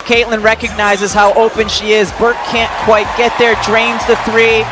Caitlin recognizes how open she is. Burke can't quite get there, drains the three.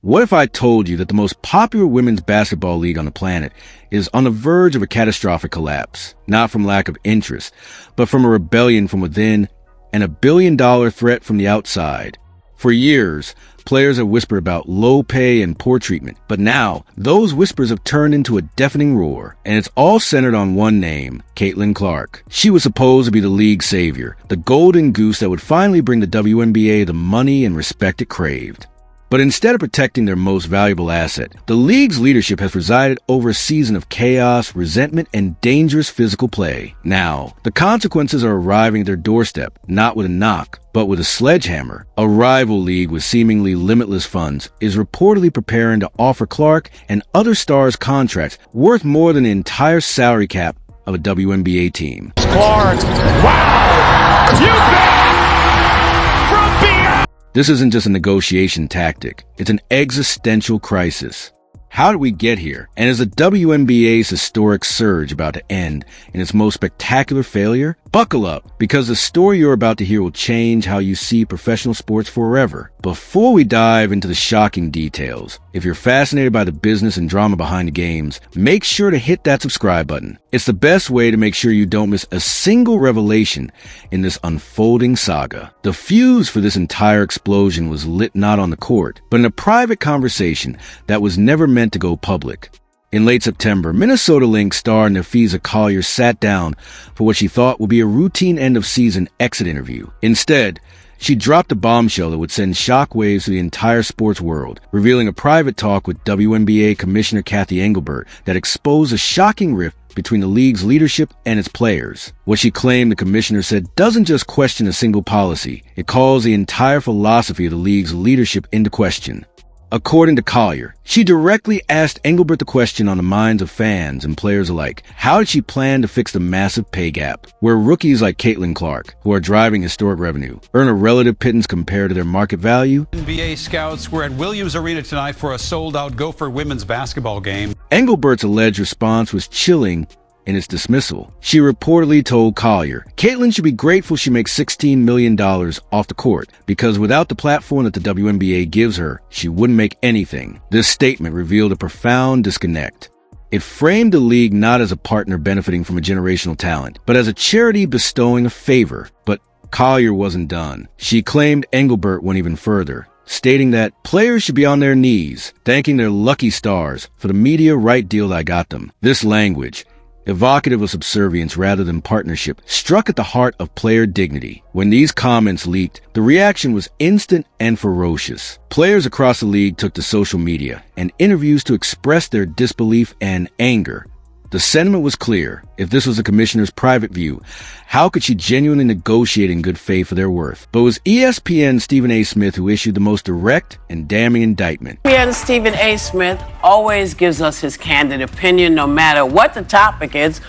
What if I told you that the most popular women's basketball league on the planet is on the verge of a catastrophic collapse, not from lack of interest, but from a rebellion from within and a billion-dollar threat from the outside? For years, players have whispered about low pay and poor treatment, but now those whispers have turned into a deafening roar, and it's all centered on one name, Caitlin Clark. She was supposed to be the league's savior, the golden goose that would finally bring the WNBA the money and respect it craved. But instead of protecting their most valuable asset, the league's leadership has presided over a season of chaos, resentment, and dangerous physical play. Now, the consequences are arriving at their doorstep, not with a knock, but with a sledgehammer. A rival league with seemingly limitless funds is reportedly preparing to offer Clark and other stars contracts worth more than the entire salary cap of a WNBA team. Clark, wow! You bet! From beyond! This isn't just a negotiation tactic. It's an existential crisis. How did we get here? And is the WNBA's historic surge about to end in its most spectacular failure? Buckle up, because the story you're about to hear will change how you see professional sports forever. Before we dive into the shocking details, if you're fascinated by the business and drama behind the games, make sure to hit that subscribe button. It's the best way to make sure you don't miss a single revelation in this unfolding saga. The fuse for this entire explosion was lit not on the court, but in a private conversation that was never meant to go public. In late September, Minnesota Lynx star Napheesa Collier sat down for what she thought would be a routine end-of-season exit interview. Instead, she dropped a bombshell that would send shockwaves through the entire sports world, revealing a private talk with WNBA Commissioner Cathy Engelbert that exposed a shocking rift between the league's leadership and its players. What she claimed the commissioner said doesn't just question a single policy, it calls the entire philosophy of the league's leadership into question. According to Collier, she directly asked Engelbert the question on the minds of fans and players alike. How did she plan to fix the massive pay gap, where rookies like Caitlin Clark, who are driving historic revenue, earn a relative pittance compared to their market value? NBA scouts were at Williams Arena tonight for a sold-out Gopher women's basketball game. Engelbert's alleged response was chilling in its dismissal. She reportedly told Collier, Caitlin should be grateful she makes $16 million off the court, because without the platform that the WNBA gives her, she wouldn't make anything. This statement revealed a profound disconnect. It framed the league not as a partner benefiting from a generational talent, but as a charity bestowing a favor. But Collier wasn't done. She claimed Engelbert went even further, stating that players should be on their knees, thanking their lucky stars for the media right deal that got them. This language, evocative of subservience rather than partnership, struck at the heart of player dignity. When these comments leaked, the reaction was instant and ferocious. Players across the league took to social media and interviews to express their disbelief and anger. The sentiment was clear. If this was the commissioner's private view, how could she genuinely negotiate in good faith for their worth? But it was ESPN's Stephen A. Smith who issued the most direct and damning indictment. ESPN's Stephen A. Smith always gives us his candid opinion no matter what the topic is.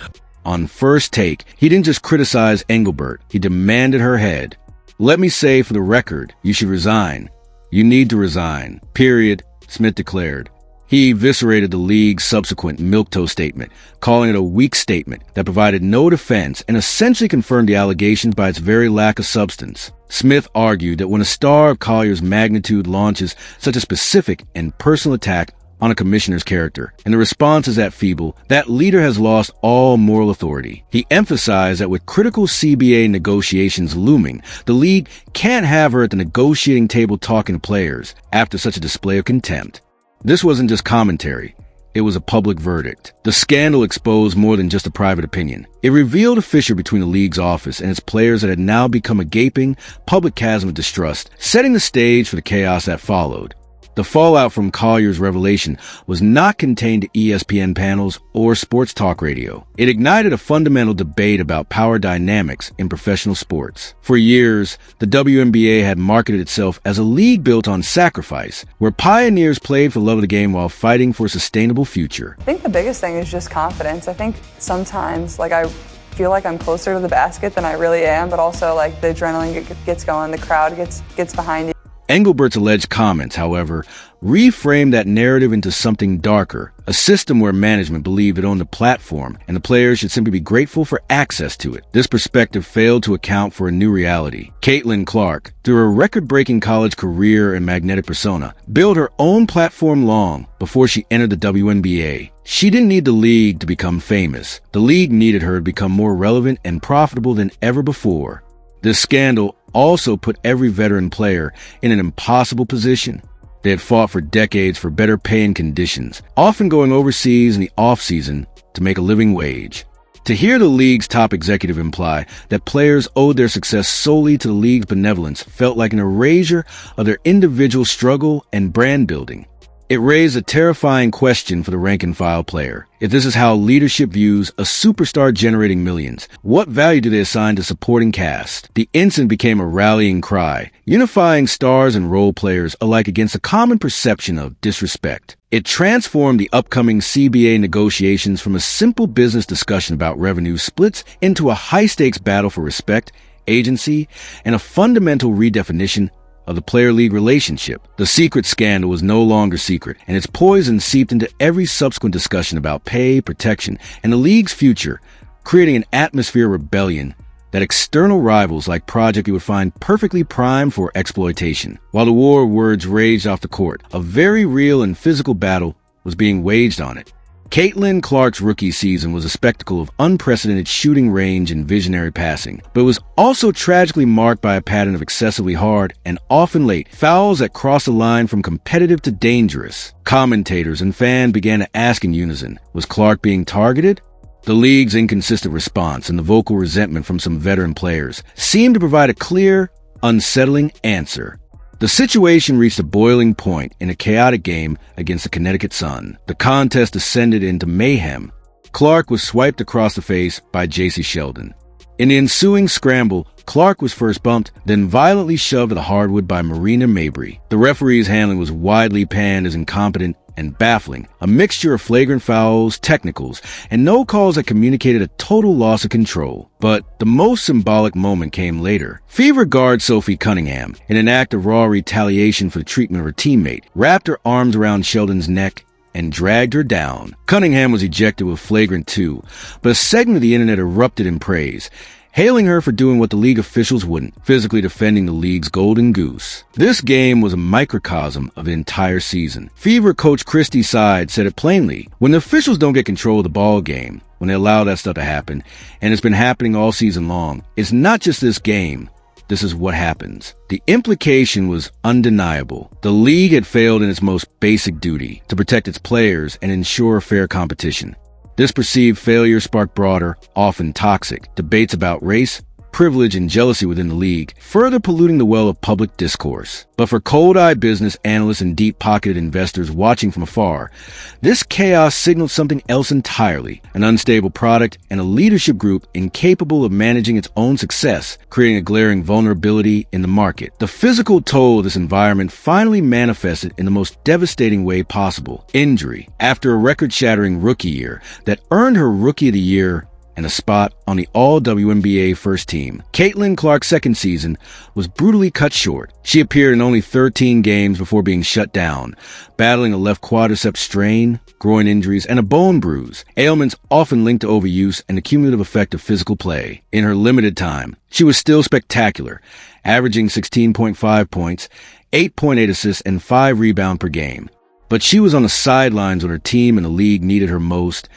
On First Take, he didn't just criticize Engelbert, he demanded her head. Let me say for the record, you should resign. You need to resign. Period, Smith declared. He eviscerated the league's subsequent milquetoast statement, calling it a weak statement that provided no defense and essentially confirmed the allegations by its very lack of substance. Smith argued that when a star of Collier's magnitude launches such a specific and personal attack on a commissioner's character, and the response is that feeble, that leader has lost all moral authority. He emphasized that with critical CBA negotiations looming, the league can't have her at the negotiating table talking to players after such a display of contempt. This wasn't just commentary. It was a public verdict. The scandal exposed more than just a private opinion. It revealed a fissure between the league's office and its players that had now become a gaping, public chasm of distrust, setting the stage for the chaos that followed. The fallout from Collier's revelation was not contained to ESPN panels or sports talk radio. It ignited a fundamental debate about power dynamics in professional sports. For years, the WNBA had marketed itself as a league built on sacrifice, where pioneers played for love of the game while fighting for a sustainable future. I think the biggest thing is just confidence. I think sometimes, I feel like I'm closer to the basket than I really am, but also, the adrenaline gets going, the crowd gets behind you. Engelbert's alleged comments, however, reframed that narrative into something darker, a system where management believed it owned the platform and the players should simply be grateful for access to it. This perspective failed to account for a new reality. Caitlin Clark, through her record-breaking college career and magnetic persona, built her own platform long before she entered the WNBA. She didn't need the league to become famous. The league needed her to become more relevant and profitable than ever before. This scandal also put every veteran player in an impossible position. They had fought for decades for better pay and conditions, often going overseas in the off-season to make a living wage. To hear the league's top executive imply that players owed their success solely to the league's benevolence felt like an erasure of their individual struggle and brand building. It raised a terrifying question for the rank-and-file player. If this is how leadership views a superstar generating millions, what value do they assign to supporting cast? The incident became a rallying cry, unifying stars and role players alike against a common perception of disrespect. It transformed the upcoming CBA negotiations from a simple business discussion about revenue splits into a high-stakes battle for respect, agency, and a fundamental redefinition of the player-league relationship. The secret scandal was no longer secret, and its poison seeped into every subsequent discussion about pay, protection, and the league's future, creating an atmosphere of rebellion that external rivals like Project would find perfectly primed for exploitation. While the war of words raged off the court, a very real and physical battle was being waged on it. Caitlin Clark's rookie season was a spectacle of unprecedented shooting range and visionary passing, but it was also tragically marked by a pattern of excessively hard and often late fouls that crossed the line from competitive to dangerous. Commentators and fans began to ask in unison, was Clark being targeted? The league's inconsistent response and the vocal resentment from some veteran players seemed to provide a clear, unsettling answer. The situation reached a boiling point in a chaotic game against the Connecticut Sun. The contest descended into mayhem. Clark was swiped across the face by J.C. Sheldon. In the ensuing scramble, Clark was first bumped, then violently shoved to the hardwood by Marina Mabry. The referee's handling was widely panned as incompetent and baffling, a mixture of flagrant fouls, technicals, and no calls that communicated a total loss of control. But the most symbolic moment came later. Fever guard Sophie Cunningham, in an act of raw retaliation for the treatment of her teammate, wrapped her arms around Sheldon's neck and dragged her down. Cunningham was ejected with flagrant 2, but a segment of the internet erupted in praise, hailing her for doing what the league officials wouldn't, physically defending the league's golden goose. This game was a microcosm of the entire season. Fever coach Christy Side said it plainly, when the officials don't get control of the ball game, when they allow that stuff to happen, and it's been happening all season long, it's not just this game. This is what happens. The implication was undeniable. The league had failed in its most basic duty, to protect its players and ensure fair competition. This perceived failure sparked broader, often toxic, debates about race, privilege, and jealousy within the league, further polluting the well of public discourse. But for cold-eyed business analysts and deep-pocketed investors watching from afar, this chaos signaled something else entirely, an unstable product and a leadership group incapable of managing its own success, creating a glaring vulnerability in the market. The physical toll of this environment finally manifested in the most devastating way possible: injury. After a record-shattering rookie year that earned her Rookie of the Year and a spot on the All-WNBA first team, Caitlin Clark's second season was brutally cut short. She appeared in only 13 games before being shut down, battling a left quadricep strain, groin injuries, and a bone bruise, ailments often linked to overuse and the cumulative effect of physical play. In her limited time, she was still spectacular, averaging 16.5 points, 8.8 assists, and 5 rebounds per game. But she was on the sidelines when her team and the league needed her most,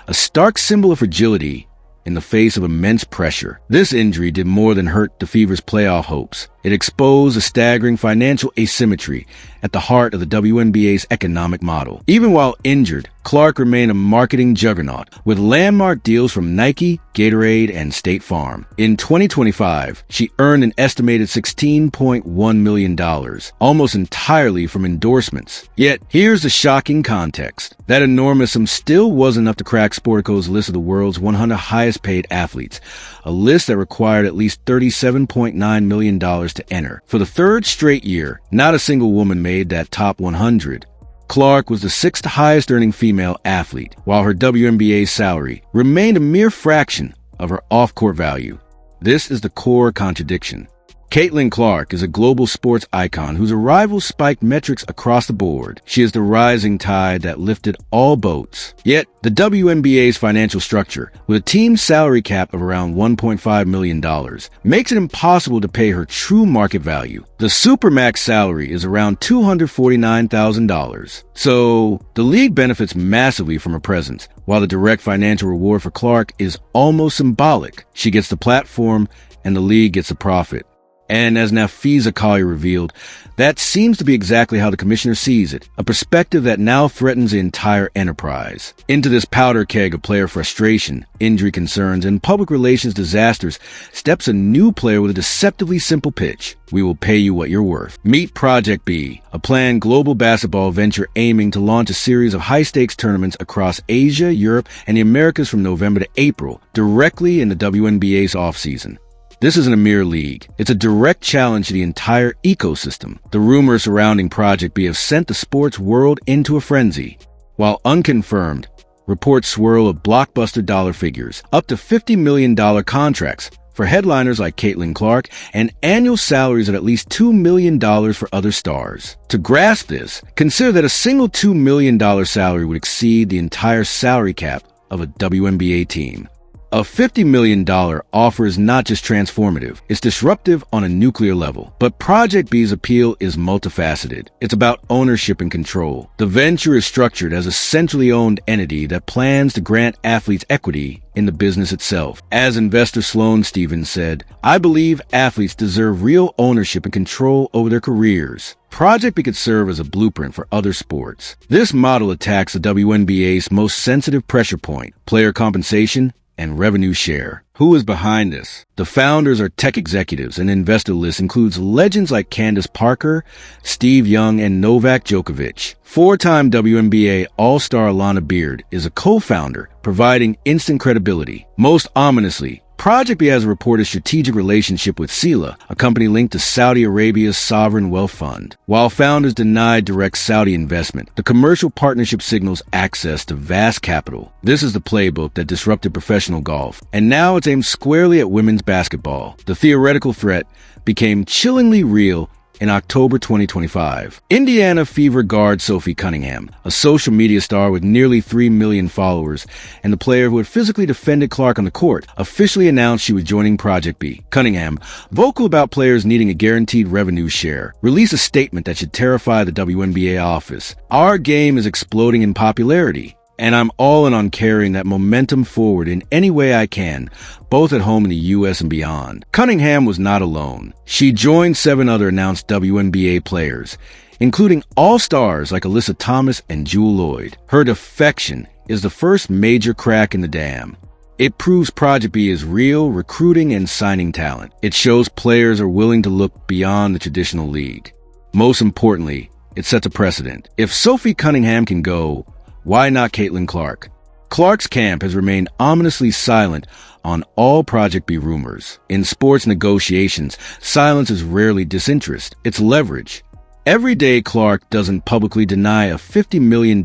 a stark symbol of fragility in the face of immense pressure. This injury did more than hurt the Fever's playoff hopes. It exposed a staggering financial asymmetry at the heart of the WNBA's economic model. Even while injured, Clark remained a marketing juggernaut, with landmark deals from Nike, Gatorade, and State Farm. In 2025, she earned an estimated $16.1 million, almost entirely from endorsements. Yet, here's the shocking context. That enormous sum still wasn't enough to crack Sportico's list of the world's 100 highest-paid athletes, a list that required at least $37.9 million to enter. For the third straight year, not a single woman made that top 100. Clark was the 6th highest earning female athlete, while her WNBA salary remained a mere fraction of her off-court value. This is the core contradiction. Caitlin Clark is a global sports icon whose arrival spiked metrics across the board. She is the rising tide that lifted all boats. Yet, the WNBA's financial structure, with a team salary cap of around $1.5 million, makes it impossible to pay her true market value. The Supermax salary is around $249,000. So, the league benefits massively from her presence, while the direct financial reward for Clark is almost symbolic. She gets the platform, and the league gets a profit. And as Nafisa Collier revealed, that seems to be exactly how the commissioner sees it, a perspective that now threatens the entire enterprise. Into this powder keg of player frustration, injury concerns, and public relations disasters steps a new player with a deceptively simple pitch. We will pay you what you're worth. Meet Project B, a planned global basketball venture aiming to launch a series of high-stakes tournaments across Asia, Europe, and the Americas from November to April, directly in the WNBA's offseason. This isn't a mere league. It's a direct challenge to the entire ecosystem. The rumors surrounding Project B have sent the sports world into a frenzy. While unconfirmed, reports swirl of blockbuster dollar figures, up to $50 million contracts for headliners like Caitlin Clark, and annual salaries of at least $2 million for other stars. To grasp this, consider that a single $2 million salary would exceed the entire salary cap of a WNBA team. A $50 million offer is not just transformative, it's disruptive on a nuclear level. But Project B's appeal is multifaceted. It's about ownership and control. The venture is structured as a centrally owned entity that plans to grant athletes equity in the business itself. As investor Sloane Stephens said, "I believe athletes deserve real ownership and control over their careers." Project B could serve as a blueprint for other sports. This model attacks the WNBA's most sensitive pressure point, player compensation and revenue share. Who is behind this? The founders are tech executives, and investor list includes legends like Candace Parker, Steve Young, and Novak Djokovic. Four-time WNBA All-Star Alana Beard is a co-founder, providing instant credibility. Most ominously, Project B has a reported strategic relationship with Sila, a company linked to Saudi Arabia's sovereign wealth fund. While founders denied direct Saudi investment, the commercial partnership signals access to vast capital. This is the playbook that disrupted professional golf, and now it's aimed squarely at women's basketball. The theoretical threat became chillingly real in October 2025. Indiana Fever guard Sophie Cunningham, a social media star with nearly 3 million followers, and the player who had physically defended Clark on the court, officially announced she was joining Project B. Cunningham, vocal about players needing a guaranteed revenue share, released a statement that should terrify the WNBA office. "Our game is exploding in popularity, and I'm all in on carrying that momentum forward in any way I can, both at home in the U.S. and beyond." Cunningham was not alone. She joined 7 other announced WNBA players, including all-stars like Alyssa Thomas and Jewel Lloyd. Her defection is the first major crack in the dam. It proves Project B is real, recruiting and signing talent. It shows players are willing to look beyond the traditional league. Most importantly, it sets a precedent. If Sophie Cunningham can go, why not Caitlin Clark? Clark's camp has remained ominously silent on all Project B rumors. In sports negotiations, silence is rarely disinterest, it's leverage. Every day Clark doesn't publicly deny a $50 million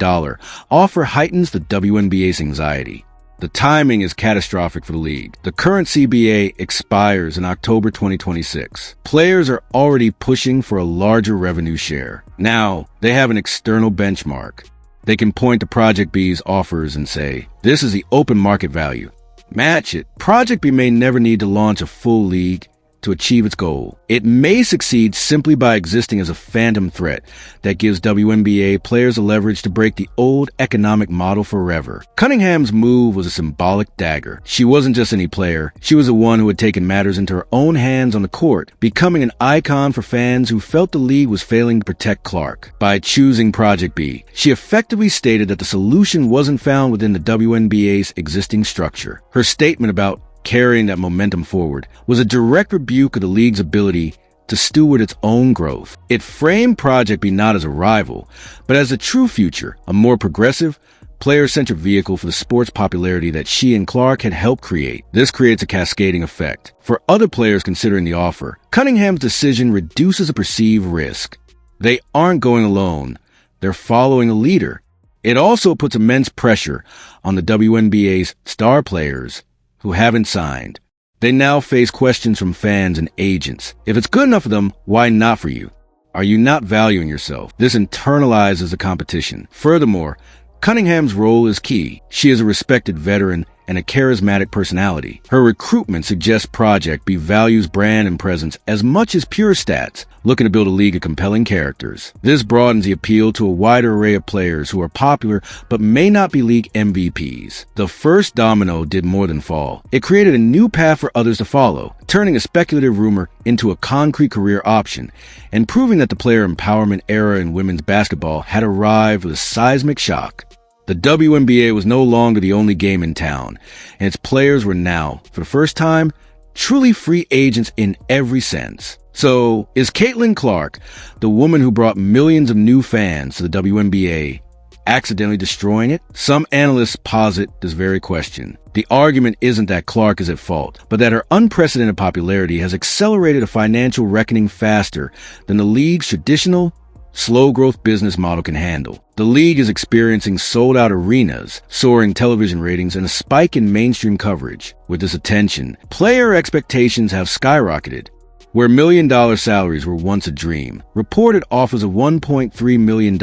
offer heightens the WNBA's anxiety. The timing is catastrophic for the league. The current CBA expires in October 2026. Players are already pushing for a larger revenue share. Now, they have an external benchmark. They can point to Project B's offers and say, "This is the open market value. Match it." Project B may never need to launch a full league to achieve its goal. It may succeed simply by existing as a phantom threat that gives WNBA players a leverage to break the old economic model forever. Cunningham's move was a symbolic dagger. She wasn't just any player. She was the one who had taken matters into her own hands on the court, becoming an icon for fans who felt the league was failing to protect Clark. By choosing Project B, she effectively stated that the solution wasn't found within the WNBA's existing structure. Her statement about carrying that momentum forward was a direct rebuke of the league's ability to steward its own growth. It framed Project B not as a rival, but as a true future, a more progressive, player-centric vehicle for the sport's popularity that she and Clark had helped create. This creates a cascading effect. For other players considering the offer, Cunningham's decision reduces a perceived risk. They aren't going alone. They're following a leader. It also puts immense pressure on the WNBA's star players who haven't signed. They now face questions from fans and agents. If it's good enough for them, why not for you? Are you not valuing yourself? This internalizes the competition. Furthermore, Cunningham's role is key. She is a respected veteran and a charismatic personality. Her recruitment suggests Project B values brand and presence as much as pure stats, looking to build a league of compelling characters. This broadens the appeal to a wider array of players who are popular but may not be league MVPs. The first domino did more than fall. It created a new path for others to follow, turning a speculative rumor into a concrete career option, and proving that the player empowerment era in women's basketball had arrived with a seismic shock. The WNBA was no longer the only game in town, and its players were now, for the first time, truly free agents in every sense. So, is Caitlin Clark, the woman who brought millions of new fans to the WNBA, accidentally destroying it? Some analysts posit this very question. The argument isn't that Clark is at fault, but that her unprecedented popularity has accelerated a financial reckoning faster than the league's traditional slow-growth business model can handle. The league is experiencing sold-out arenas, soaring television ratings, and a spike in mainstream coverage. With this attention, player expectations have skyrocketed. Where million-dollar salaries were once a dream, reported offers of $1.3 million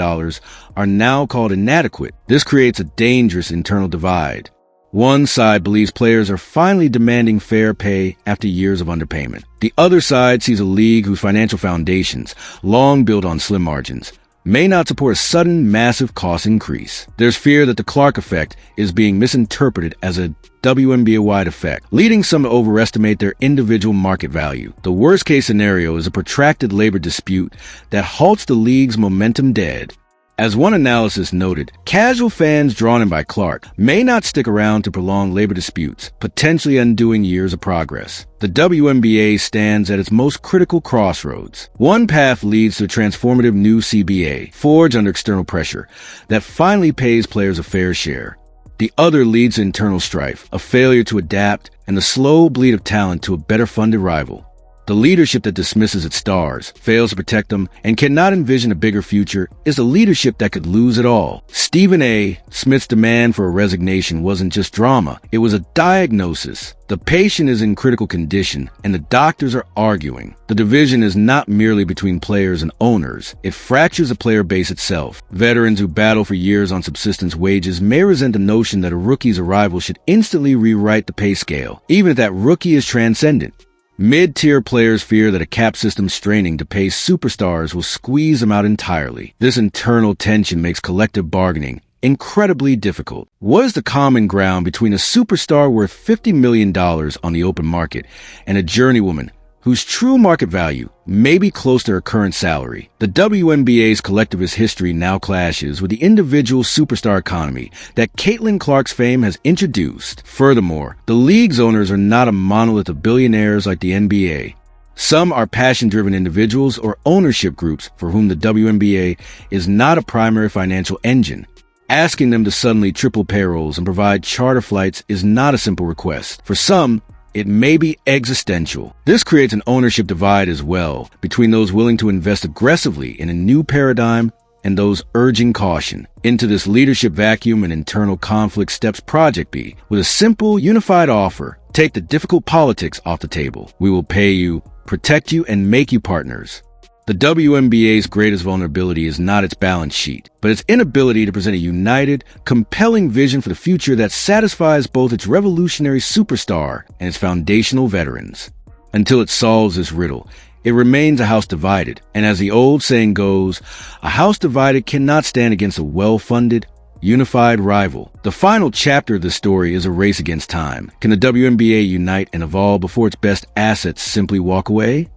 are now called inadequate. This creates a dangerous internal divide. One side believes players are finally demanding fair pay after years of underpayment. The other side sees a league whose financial foundations, long built on slim margins, may not support a sudden, massive cost increase. There's fear that the Clark effect is being misinterpreted as a WNBA-wide effect, leading some to overestimate their individual market value. The worst-case scenario is a protracted labor dispute that halts the league's momentum dead. As one analysis noted, casual fans drawn in by Clark may not stick around to prolong labor disputes, potentially undoing years of progress. The WNBA stands at its most critical crossroads. One path leads to a transformative new CBA, forged under external pressure, that finally pays players a fair share. The other leads to internal strife, a failure to adapt, and the slow bleed of talent to a better-funded rival. The leadership that dismisses its stars, fails to protect them, and cannot envision a bigger future is the leadership that could lose it all. Stephen A. Smith's demand for a resignation wasn't just drama, it was a diagnosis. The patient is in critical condition, and the doctors are arguing. The division is not merely between players and owners, it fractures the player base itself. Veterans who battle for years on subsistence wages may resent the notion that a rookie's arrival should instantly rewrite the pay scale, even if that rookie is transcendent. Mid-tier players fear that a cap system straining to pay superstars will squeeze them out entirely. This internal tension makes collective bargaining incredibly difficult. What is the common ground between a superstar worth $50 million on the open market and a journeywoman whose true market value may be close to her current salary? The WNBA's collectivist history now clashes with the individual superstar economy that Caitlin Clark's fame has introduced. Furthermore, the league's owners are not a monolith of billionaires like the NBA. Some are passion-driven individuals or ownership groups for whom the WNBA is not a primary financial engine. Asking them to suddenly triple payrolls and provide charter flights is not a simple request. For some, it may be existential. This creates an ownership divide as well, between those willing to invest aggressively in a new paradigm and those urging caution. Into this leadership vacuum and internal conflict steps Project B with a simple, unified offer. Take the difficult politics off the table. We will pay you, protect you, and make you partners. The WNBA's greatest vulnerability is not its balance sheet, but its inability to present a united, compelling vision for the future that satisfies both its revolutionary superstar and its foundational veterans. Until it solves this riddle, it remains a house divided, and as the old saying goes, a house divided cannot stand against a well-funded, unified rival. The final chapter of this story is a race against time. Can the WNBA unite and evolve before its best assets simply walk away?